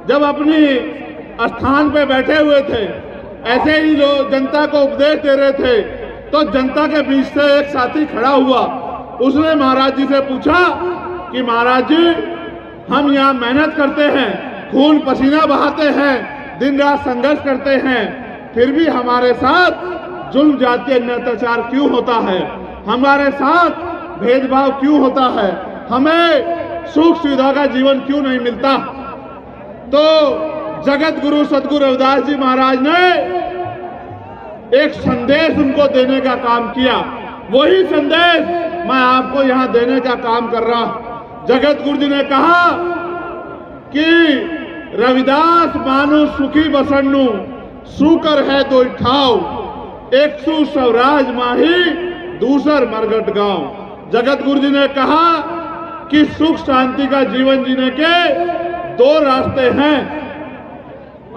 जब अपनी स्थान पे बैठे हुए थे, ऐसे ही लोग जनता को उपदेश दे रहे थे, तो जनता के बीच से एक साथी खड़ा हुआ। उसने महाराज जी से पूछा कि महाराज जी, हम यहाँ मेहनत करते हैं, खून पसीना बहाते हैं, दिन रात संघर्ष करते हैं, फिर भी हमारे साथ जुल्म जातीय अत्याचार क्यों होता है? हमारे साथ भेदभाव क्यों होता है? हमें सुख सुविधा का जीवन क्यों नहीं मिलता? तो जगत गुरु सदगुरु रविदास जी महाराज ने एक संदेश उनको देने का काम किया। वही संदेश मैं आपको यहाँ देने का काम कर रहा हूं। जगत गुरु जी ने कहा कि रविदास मानु सुखी बसन्नु, सुकर है दो ठाव, एक सु स्वराज माही, दूसर मरगट गांव। जगत गुरु जी ने कहा कि सुख शांति का जीवन जीने के दो रास्ते हैं।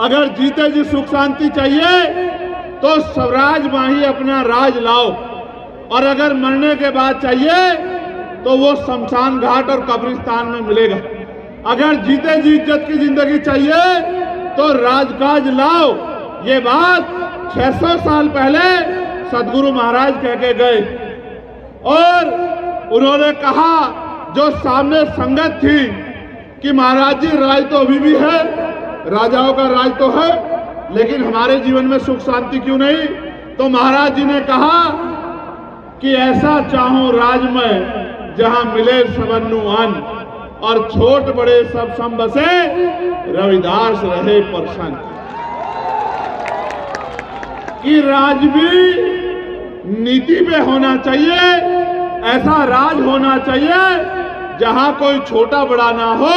अगर जीते जी सुख शांति चाहिए तो स्वराज माही अपना राज लाओ, और अगर मरने के बाद चाहिए तो वो शमशान घाट और कब्रिस्तान में मिलेगा। अगर जीते जी इज्जत की जिंदगी चाहिए तो राजकाज लाओ। ये बात 600 साल पहले सदगुरु महाराज कह के गए, और उन्होंने कहा जो सामने संगत थी कि महाराज जी राज तो अभी भी है, राजाओं का राज तो है, लेकिन हमारे जीवन में सुख शांति क्यों नहीं? तो महाराज जी ने कहा कि ऐसा चाहो राज में जहां मिले सबन्नु अन्न, और छोट बड़े सब सम बसे, रविदास रहे प्रसन्न। कि राज भी नीति पे होना चाहिए, ऐसा राज होना चाहिए जहां कोई छोटा बड़ा ना हो,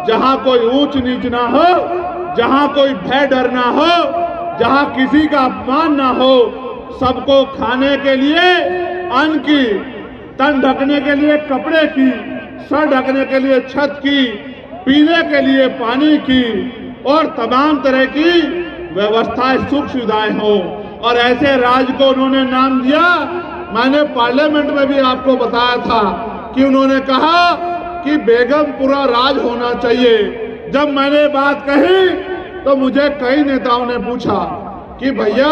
जहां कोई ऊंच नीच ना हो, जहां कोई भय डर ना हो, जहां किसी का अपमान ना हो, सबको खाने के लिए अन्न की, तन ढकने के लिए कपड़े की, सर ढकने के लिए छत की, पीने के लिए पानी की, और तमाम तरह की व्यवस्थाएं सुख सुविधाएं हो। और ऐसे राज को उन्होंने नाम दिया। मैंने पार्लियामेंट में भी आपको बताया था कि उन्होंने कहा कि बेगमपुरा राज होना चाहिए। जब मैंने बात कही तो मुझे कई नेताओं ने पूछा कि भैया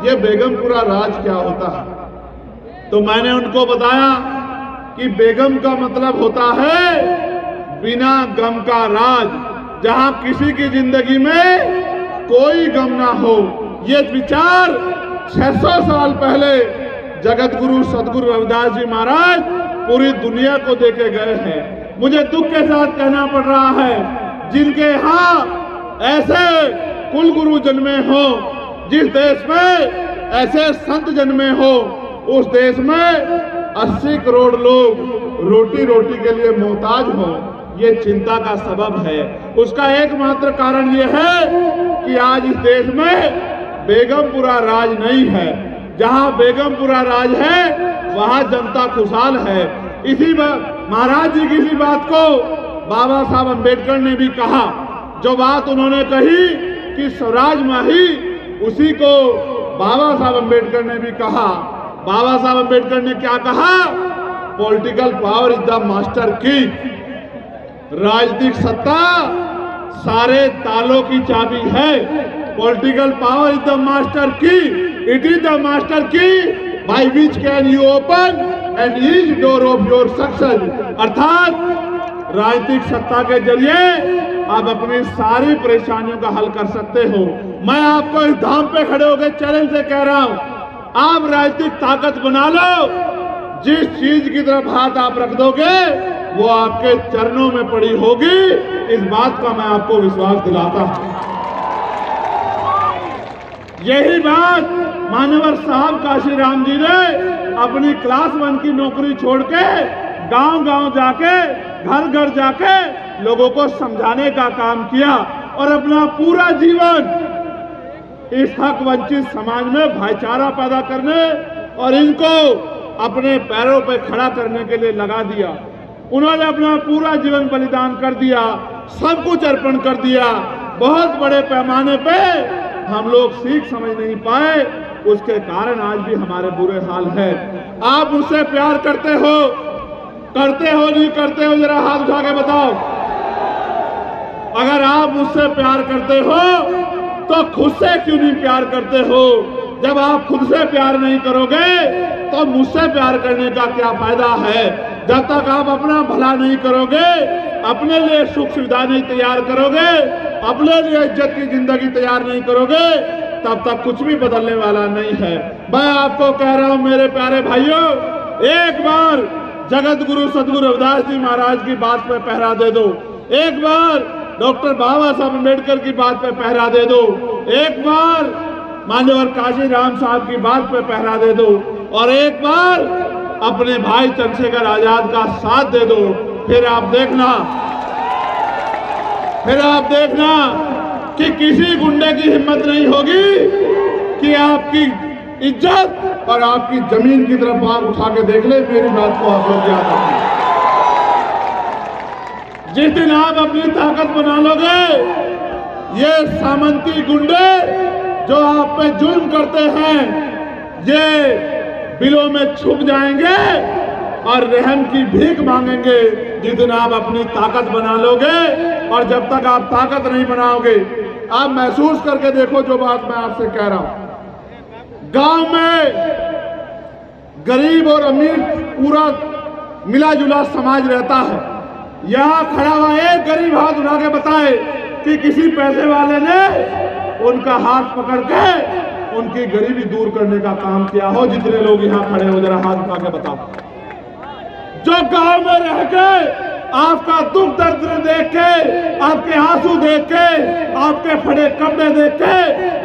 ये बेगमपुरा राज क्या होता है? तो मैंने उनको बताया कि बेगम का मतलब होता है बिना गम का राज, जहां किसी की जिंदगी में कोई गम ना हो। ये विचार 600 साल पहले जगत गुरु सदगुरु रविदास जी महाराज पूरी दुनिया को देके गए हैं। मुझे दुख के साथ कहना पड़ रहा है, जिनके यहाँ ऐसे कुल गुरु जन्मे हो, जिस देश में ऐसे संत जन्मे हो, उस देश में 80 करोड़ लोग रोटी के लिए मोहताज हो, ये चिंता का सबब है। उसका एकमात्र कारण ये है कि आज इस देश में बेगमपुरा राज नहीं है। जहां बेगमपुरा राज है वहां जनता खुशहाल है। इसी महाराज जी की इसी बात को बाबा साहब अम्बेडकर ने भी कहा। जो बात उन्होंने कही कि स्वराज माही, उसी को बाबा साहब अम्बेडकर ने भी कहा। बाबा साहब अम्बेडकर ने क्या कहा? Political power is the master की। राजनीतिक सत्ता सारे तालों की चाबी है। Political power is the master की। इट इज द मास्टर की by which can you open and each door of your success. अर्थात राजनीतिक सत्ता के जरिए आप अपनी सारी परेशानियों का हल कर सकते हो। मैं आपको इस धाम पे खड़े होकर चैलेंज से कह रहा हूं, आप राजनीतिक ताकत बना लो। जिस चीज की तरफ हाथ आप रख दोगे वो आपके चरणों में पड़ी होगी। इस बात का मैं आपको विश्वास दिलाता हूं। यही बात मान्यवर साहब काशीराम जी ने अपनी क्लास 1 की नौकरी छोड़ के गांव-गांव जाके, घर-घर जाके लोगों को समझाने का काम किया, और अपना पूरा जीवन इस हक वंचित समाज में भाईचारा पैदा करने और इनको अपने पैरों पर खड़ा करने के लिए लगा दिया। उन्होंने अपना पूरा जीवन बलिदान कर दिया, सब कुछ अर्पण कर दिया। बहुत बड़े पैमाने पे हम लोग सीख समझ नहीं पाए, उसके कारण आज भी हमारे बुरे हाल है। आप मुझसे प्यार करते हो नहीं करते हो? जरा हाथ उठा के बताओ। अगर आप आप मुझसे प्यार करते हो तो खुद से क्यों नहीं प्यार करते हो? जब आप खुद से प्यार नहीं करोगे तो मुझसे प्यार करने का क्या फायदा है? जब तक आप अपना भला नहीं करोगे, अपने लिए सुख सुविधा नहीं तैयार करोगे, अपने लिए इज्जत की जिंदगी तैयार नहीं करोगे, तब तक कुछ भी बदलने वाला नहीं है। मैं आपको कह रहा हूं मेरे प्यारे भाइयों, एक बार जगत गुरु सदगुरु रविदास जी महाराज की बात पे पहरा दे दो, एक बार डॉक्टर बाबा साहब अम्बेडकर की बात पे पहरा दे दो, एक बार मान्यवर काशी राम साहब की बात पे पहरा दे दो, और एक बार अपने भाई चंद्रशेखर आजाद का साथ दे दो। फिर आप देखना कि किसी गुंडे की हिम्मत नहीं होगी कि आपकी इज्जत और आपकी जमीन की तरफ आंख उठा के देख ले। मेरी बात को आप लोग याद रखें। जिस दिन आप अपनी ताकत बना लोगे, ये सामंती गुंडे जो आप पे जुल्म करते हैं, ये बिलों में छुप जाएंगे और रहम की भीख मांगेंगे। जिस दिन आप अपनी ताकत बना लोगे, और जब तक आप ताकत नहीं बनाओगे, आप महसूस करके देखो जो बात मैं आपसे कह रहा हूं। गांव में गरीब और अमीर पूरा मिला जुला समाज रहता है। यहां खड़ा हुआ एक गरीब हाथ उठा के बताए कि किसी पैसे वाले ने उनका हाथ पकड़ के उनकी गरीबी दूर करने का काम किया हो। जितने लोग यहाँ खड़े हो, जरा हाथ उठा के बताओ। जो गांव में रह के आपका दुख दर्द देख के, आपके आंसू देख के, आपके फटे कपड़े देख के,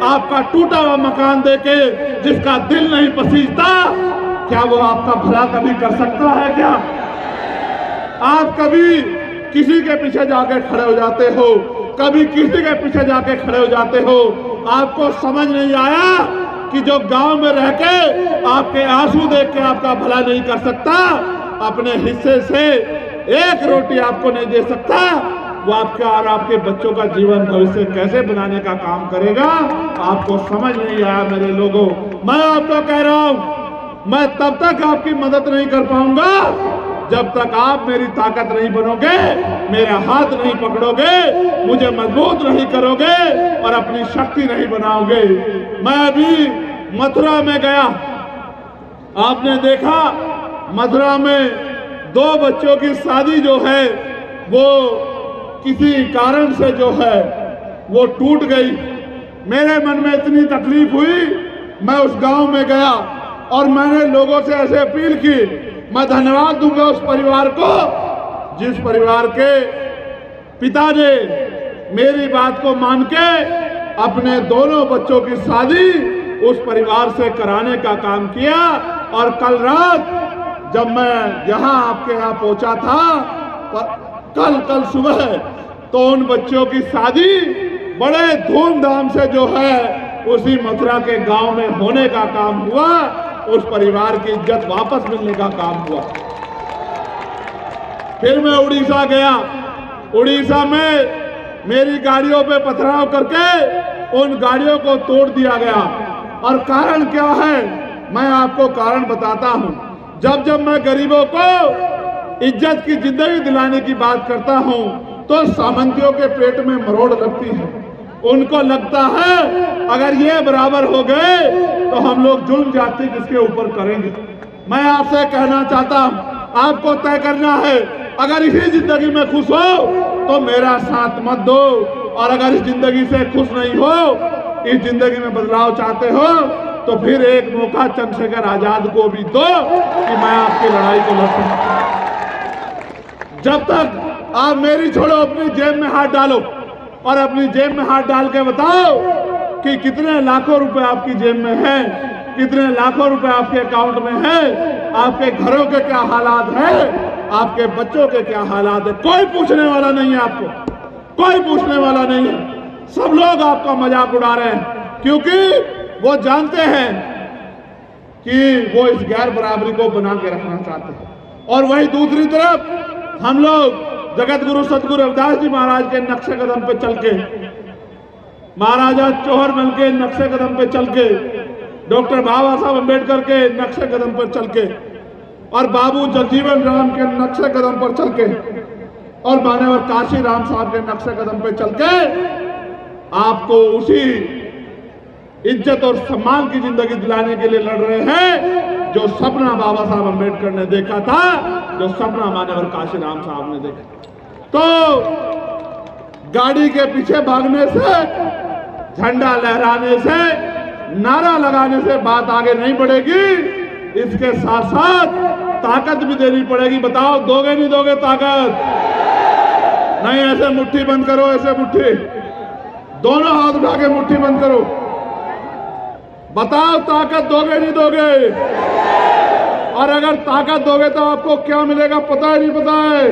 आपका टूटा हुआ मकान देख के जिसका दिल नहीं पसीजता, क्या वो आपका भला कभी कर सकता है? क्या आप कभी किसी के पीछे जाके खड़े हो जाते हो? कभी किसी के पीछे जाके खड़े हो जाते हो? आपको समझ नहीं आया कि जो गांव में रह के आपके आंसू देख के आपका भला नहीं कर सकता, अपने हिस्से से एक रोटी आपको नहीं दे सकता, वो आपका और आपके बच्चों का जीवन भविष्य कैसे बनाने का काम करेगा? आपको समझ नहीं आया मेरे लोगों। मैं आपको कह रहा हूं, मैं तब तक आपकी मदद नहीं कर पाऊंगा जब तक आप मेरी ताकत नहीं बनोगे, मेरा हाथ नहीं पकड़ोगे, मुझे मजबूत नहीं करोगे और अपनी शक्ति नहीं बनाओगे। मैं अभी मथुरा में गया, आपने देखा मथुरा में 2 बच्चों की शादी जो है वो किसी कारण से जो है वो टूट गई। मेरे मन में इतनी तकलीफ हुई, मैं उस गांव में गया और मैंने लोगों से ऐसे अपील की, मैं धन्यवाद दूंगा उस परिवार को जिस परिवार के पिता ने मेरी बात को मान के अपने दोनों बच्चों की शादी उस परिवार से कराने का काम किया। और कल रात जब मैं यहाँ आपके यहाँ पहुंचा था, कल सुबह, तो उन बच्चों की शादी बड़े धूमधाम से जो है उसी मथुरा के गांव में होने का काम हुआ। उस परिवार की इज्जत वापस मिलने का काम हुआ। फिर मैं उड़ीसा गया। उड़ीसा में मेरी गाड़ियों पे पथराव करके उन गाड़ियों को तोड़ दिया गया। और कारण क्या है, मैं आपको कारण बताता हूं। जब जब मैं गरीबों को इज्जत की जिंदगी दिलाने की बात करता हूं तो सामंतियों के पेट में मरोड़ लगती है। उनको लगता है अगर ये बराबर हो गए तो हम लोग जुल्म जाति किसके ऊपर करेंगे। मैं आपसे कहना चाहता हूं, आपको तय करना है, अगर इसी जिंदगी में खुश हो तो मेरा साथ मत दो, और अगर इस जिंदगी से खुश नहीं हो, इस जिंदगी में बदलाव चाहते हो, तो फिर एक मौका चंद्रशेखर आजाद को भी दो कि मैं आपकी लड़ाई को लड़ सकूं। जब तक आप मेरी छोड़ो, अपनी जेब में हाथ डालो और अपनी जेब में हाथ डाल के बताओ कि कितने लाखों रुपए आपकी जेब में है, कितने लाखों रुपए आपके अकाउंट में है, आपके घरों के क्या हालात है, आपके बच्चों के क्या हालात है। कोई पूछने वाला नहीं है, आपको कोई पूछने वाला नहीं है। सब लोग आपका मजाक उड़ा रहे हैं क्योंकि वो जानते हैं कि वो इस गैर बराबरी को बना के रखना चाहते हैं। और वही दूसरी तरफ हम लोग जगत गुरु सदगुरु रविदास जी महाराज के नक्शे कदम पे चल के, महाराजा चौहरमल के नक्शे कदम पे चल के, डॉक्टर बाबा साहब अम्बेडकर के नक्शे कदम पर चल के और बाबू जगजीवन राम के नक्शे कदम पर चल के और मान्यवर काशी राम साहब के नक्शे कदम पे चल के आपको उसी इज्जत और सम्मान की जिंदगी दिलाने के लिए लड़ रहे हैं जो सपना बाबा साहब अम्बेडकर ने देखा था, जो सपना मान्यवर काशी राम साहब ने देखा। तो गाड़ी के पीछे भागने से, झंडा लहराने से, नारा लगाने से बात आगे नहीं बढ़ेगी। इसके साथ साथ ताकत भी देनी पड़ेगी। बताओ, दोगे नहीं दोगे ताकत? नहीं, ऐसे मुट्ठी बंद करो, ऐसे मुट्ठी, दोनों हाथ उठा के मुट्ठी बंद करो। बताओ, ताकत दोगे नहीं दोगे? और अगर ताकत दोगे तो आपको क्या मिलेगा पता है नहीं पता है?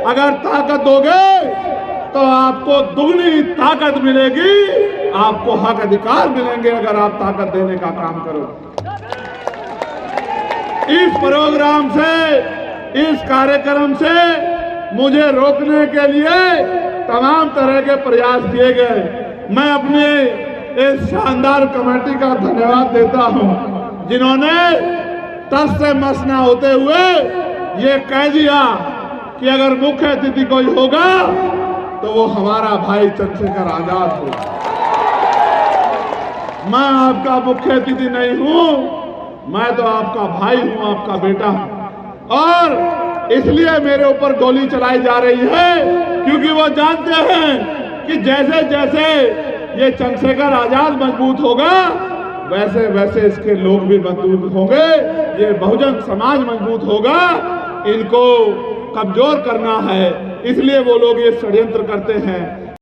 अगर ताकत दोगे तो आपको दुगनी ताकत मिलेगी, आपको हक अधिकार मिलेंगे अगर आप ताकत देने का काम करो। इस प्रोग्राम से, इस कार्यक्रम से मुझे रोकने के लिए तमाम तरह के प्रयास किए गए। मैं अपने इस शानदार कमेटी का धन्यवाद देता हूं जिन्होंने तस से मस ना होते हुए ये कह दिया कि अगर मुख्य अतिथि कोई होगा तो वो हमारा भाई चंद्रशेखर आजाद हो। मैं आपका मुख्य अतिथि नहीं हूं, मैं तो आपका भाई हूं, आपका बेटा हूं। और इसलिए मेरे ऊपर गोली चलाई जा रही है क्योंकि वो जानते हैं कि जैसे जैसे ये चंद्रशेखर आजाद मजबूत होगा वैसे वैसे इसके लोग भी मजबूत होंगे। ये बहुजन समाज मजबूत होगा, इनको कमजोर करना है, इसलिए वो लोग ये षड्यंत्र करते हैं।